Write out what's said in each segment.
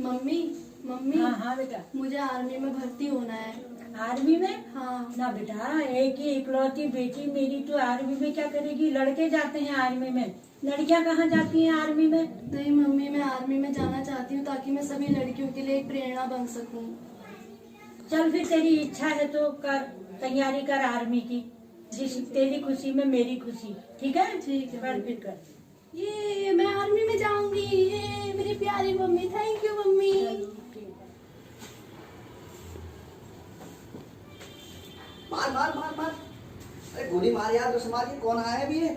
Mummy mummy. हाँ हाँ बेटा। मुझे आर्मी में भर्ती होना है। आर्मी में? हाँ। ना बेटा, एक ही इकलौती बेटी मेरी तो आर्मी में क्या करेगी? लड़के जाते हैं आर्मी में, लड़कियां कहाँ जाती हैं आर्मी में? नहीं मम्मी, मैं आर्मी में जाना चाहती हूँ ताकि मैं सभी लड़कियों के लिए एक प्रेरणा बन सकूँ। चल फिर तेरी इच्छा है तो कर, तैयारी कर आर्मी की। जिस तेरी खुशी में मेरी खुशी। ठीक है? ठीक है। कर फिर कर। ये मैं आर्मी में जाऊंगी। ये मेरी प्यारी मम्मी, थैंक यू मम्मी। मार मार मार मार, अरे गोली मार यार, तो समाज के कौन आया है अभी ये?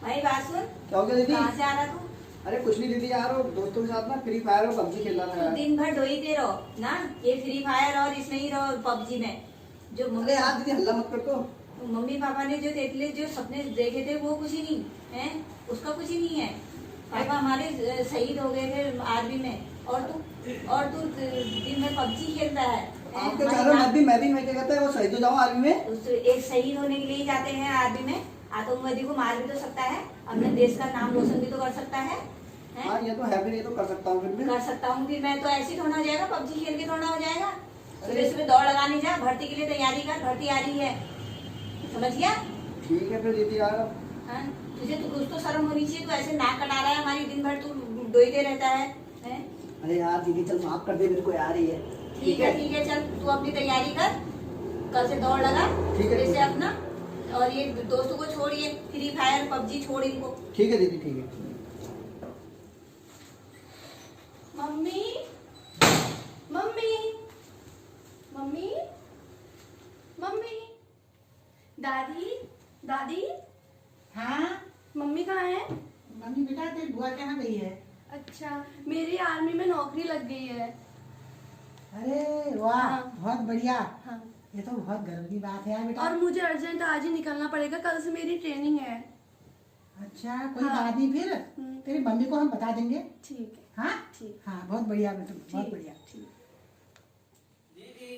भाई बात सुन, क्या हो गया दीदी? कहाँ से आ रहा तू? अरे कुछ नहीं दीदी यार, वो दोस्तों के साथ ना फ्री फायर और पबजी खेल रहा था तू यार। दिन भर डोईते रहो ना, ये फ्री फायर और इसमें ही रहो पबजी में। जो अरे यार दीदी हल्ला मत कर तो। मम्मी पापा ने जो तेरे लिए जो सपने देखे थे वो कुछ ही नहीं है, उसका कुछ ही नहीं है। पापा हमारे शहीद हो गए थे आर्मी में, और तू दिन में पबजी खेलता है। आप क्या चाह रहे हो? मैं क्या कहता है वो शहीद हो जाऊँ आर्मी में? एक शहीद होने के लिए ही जाते हैं आर्मी में। आतंकवादी को मार भी तो सकता है, अपने देश का नाम रोशन भी तो कर सकता है। हाँ ये तो है, फिर ये तो कर सकता हूँ। फिर भी कर सकता हूँ, फिर मैं तो ऐसे थोड़ा हो जाएगा, पबजी खेल के थोड़ा हो जाएगा। सुबह सुबह दौड़ लगाने जा, भर्ती के लिए तैयारी कर, भर्ती आ रही है, समझ गया? ठीक है फिर दीदी यार। हाँ? तुझे तो कुछ तो शर्म होनी चाहिए, तू ऐसे नाक कटा रहा है हमारी, दिन भर तू डोईते रहता है, हैं? अरे यार दीदी चल माफ कर दे, मेरे को यार ये ठीक है चल, तू अपनी तैयारी कर, कल से दौड़ लगा जैसे अपना, और ये दोस्तों को छोड़िए, फ्री फायर पबजी छोड़ इनको। ठीक है दीदी, ठीक है। मम्मी मम्मी मम्मी मम्मी, दादी दादी। हाँ मम्मी कहाँ है? मम्मी बेटा तेरी बुआ कहाँ गई है? अच्छा, मेरी आर्मी में नौकरी लग गई है। अरे वाह, हाँ। बहुत बढ़िया। हाँ। ये तो बहुत गर्व की बात है यार बेटा। और मुझे अर्जेंट आज ही निकलना पड़ेगा, कल से मेरी ट्रेनिंग है। अच्छा कोई हाँ। बात नहीं, फिर तेरी मम्मी को हम बता देंगे। ठीक है। हाँ ठीक। हाँ, बहुत बढ़िया बेटा, बहुत ठीक, बढ़िया। ठीक। दीदी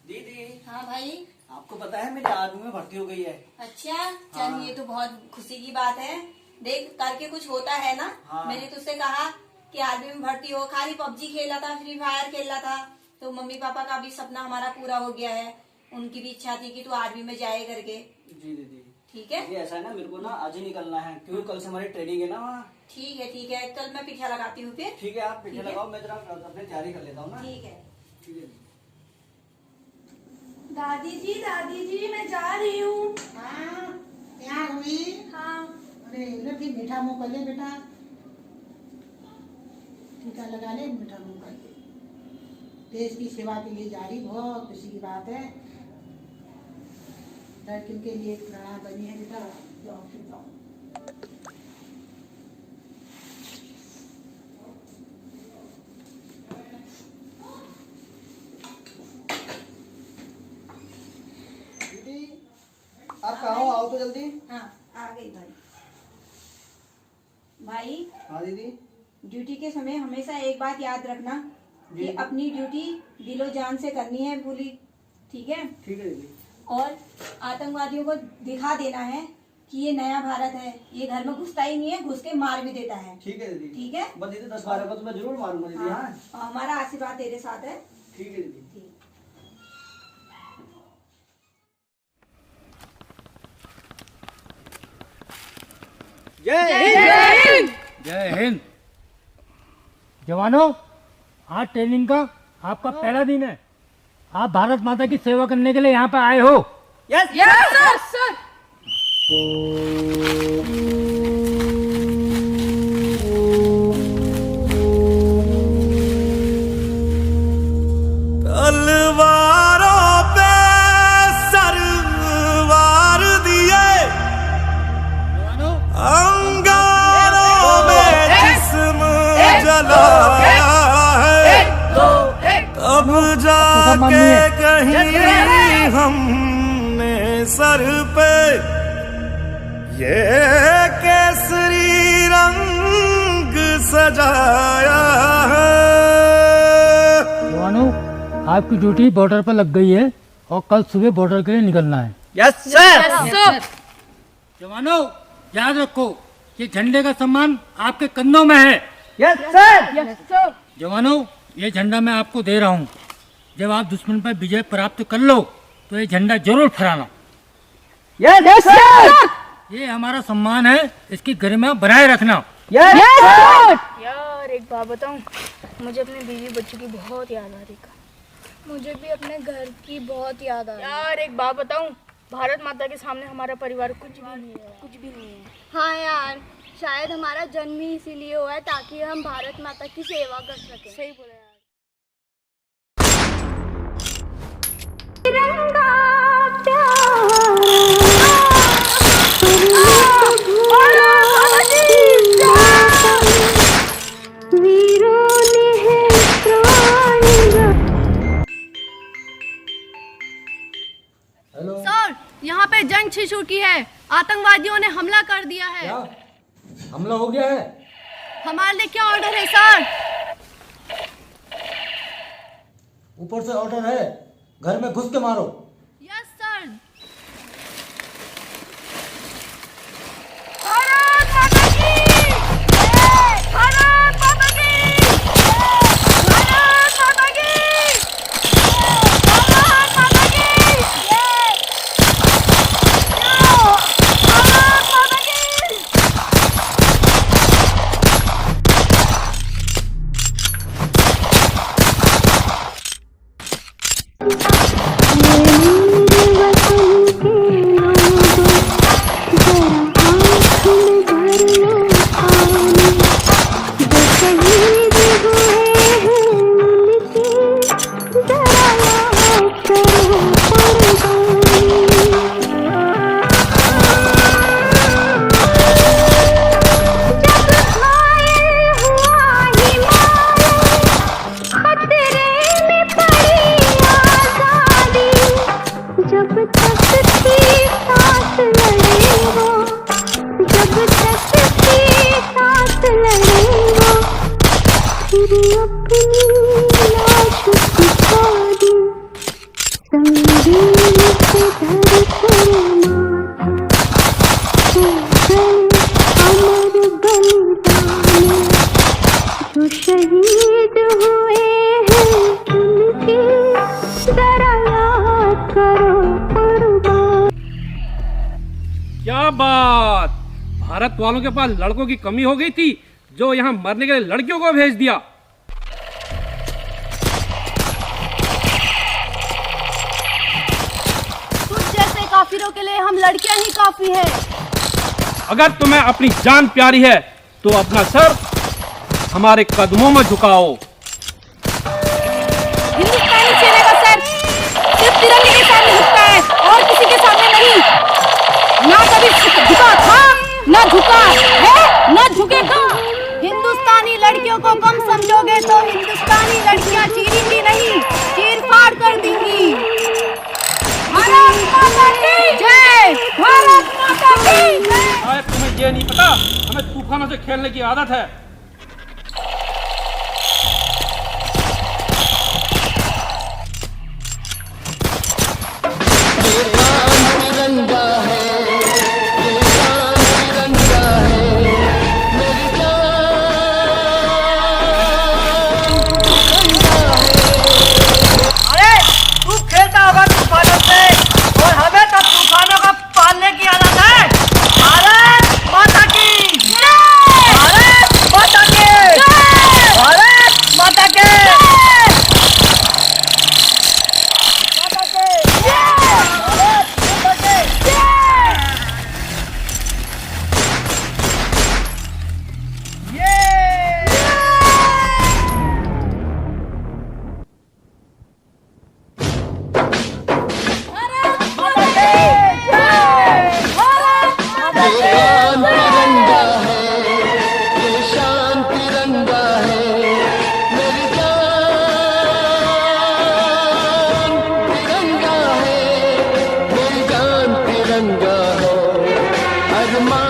दीदी, हाँ भाई। आपको पता है मेरी आर्मी में भर्ती हो गई है। अच्छा चल, हाँ। ये तो बहुत खुशी की बात है। देख करके कुछ होता है ना। हाँ। मैंने तुझसे कहा कि आर्मी में भर्ती हो, खाली पबजी खेला था, फ्री फायर खेला था, तो मम्मी पापा का भी सपना हमारा पूरा हो गया है। उनकी भी इच्छा थी कि तू आर्मी में जाए करके। जी दीदी। ठीक है, ये ऐसा है ना, मेरे को ना आज ही निकलना है क्योंकि कल से हमारी ट्रेनिंग है ना वहाँ। ठीक है, चल मैं पीछा लगाती हूँ फिर। ठीक है, आप पीछे ठीक है। लगाओ, मैं जरा अपनी तैयारी कर लेता हूँ ना। ठीक है। ठीक है। दादी जी मैं जा रही हूँ। हाँ तैयार हुई? हाँ। अरे ले फिर मीठा मुंह कर ले बेटा, टीका लगा ले, मीठा मुंह कर ले। देश की सेवा के लिए जा रही, बहुत खुशी की बात है। लड़कियों के लिए एक प्रेरणा बनी है बेटा। जाओ फिर जाओ। दीदी आप कहाँ हो? आओ तो जल्दी। हाँ आ गई भाई। भाई हाँ दीदी। ड्यूटी के समय हमेशा एक बात याद रखना कि जी। अपनी ड्यूटी दिलो जान से करनी है पूरी, ठीक है? ठीक है दीदी। और आतंकवादियों को दिखा देना है कि ये नया भारत है, ये घर में घुसता ही नहीं है, घुस के मार भी देता है। ठीक है दीदी। ठीक है? बस दीदी 10-12 को तो मैं जरूर मारूंगा दीदी। हाँ और हमारा आशीर्वाद तेरे साथ है। ठीक है दीदी। ठीक। जय हिंद। जय हिंद। जवानों, आज ट्रेनिंग का आपका पहला दिन है। आप भारत माता की सेवा करने के लिए यहाँ पर आए हो। Yes sir. तलवारों पे सरवार दिए, जवानों, अंगारों में जिस्म जलाया है, तब जाके कहीं हमने सर पे ये केसरी रंग सजाया है। जवानों, आपकी ड्यूटी बॉर्डर पर लग गई है और कल सुबह बॉर्डर के लिए निकलना है। Yes sir. जवानों, याद रखो कि झंडे का सम्मान आपके कंधों में है। Yes sir. जवानों, ये झंडा मैं आपको दे रहा हूँ। जब आप दुश्मन पर विजय प्राप्त कर लो तो ये झंडा जरूर फहराना। Yes sir. ये हमारा सम्मान है, इसकी गरिमा बनाए रखना। यस यार एक बात बताऊं, मुझे अपने बीवी बच्चों की बहुत याद आ रही है। मुझे भी अपने घर की बहुत याद आ रही है। यार एक बात बताऊं, भारत माता के सामने हमारा परिवार कुछ भी नहीं है, कुछ भी नहीं है। हाँ यार, शायद हमारा जन्म ही इसीलिए हुआ है ताकि हम भारत माता की सेवा कर सकें। सही बोला यार। तिरंगा सर, यहाँ पे जंग छिड़ चुकी है। आतंकवादियों ने हमला कर दिया है। क्या हमला हो गया है? हमारे लिए क्या ऑर्डर है सर? ऊपर से ऑर्डर है, घर में घुस के मारो। Yes sir. शहीद हुए हैं उनकी जरा याद करो कुर्बान। क्या बात, भारत वालों के पास लड़कों की कमी हो गई थी जो यहाँ मरने के लिए लड़कियों को भेज दिया। कुछ जैसे काफिरों के लिए हम लड़कियां ही काफी है। अगर तुम्हें अपनी जान प्यारी है तो अपना सर हमारे कदमों में झुकाओ। हिंदुस्तानी सेना का सर सिर्फ तिरंगे के सामने झुकता है और किसी के सामने नहीं। ना कभी झुका था, ना झुका है, ना झुकेगा। हिंदुस्तानी लड़कियों को कम समझोगे तो हिंदुस्तानी लड़कियां चीरेंगी नहीं, चीर फाड़ कर देंगी। भारत माता की जय, भारत माता की जय। शायद तुम्हें ये नहीं पता, हमें तूफानों से खेलने की आदत है। तिरंगा है, अरमान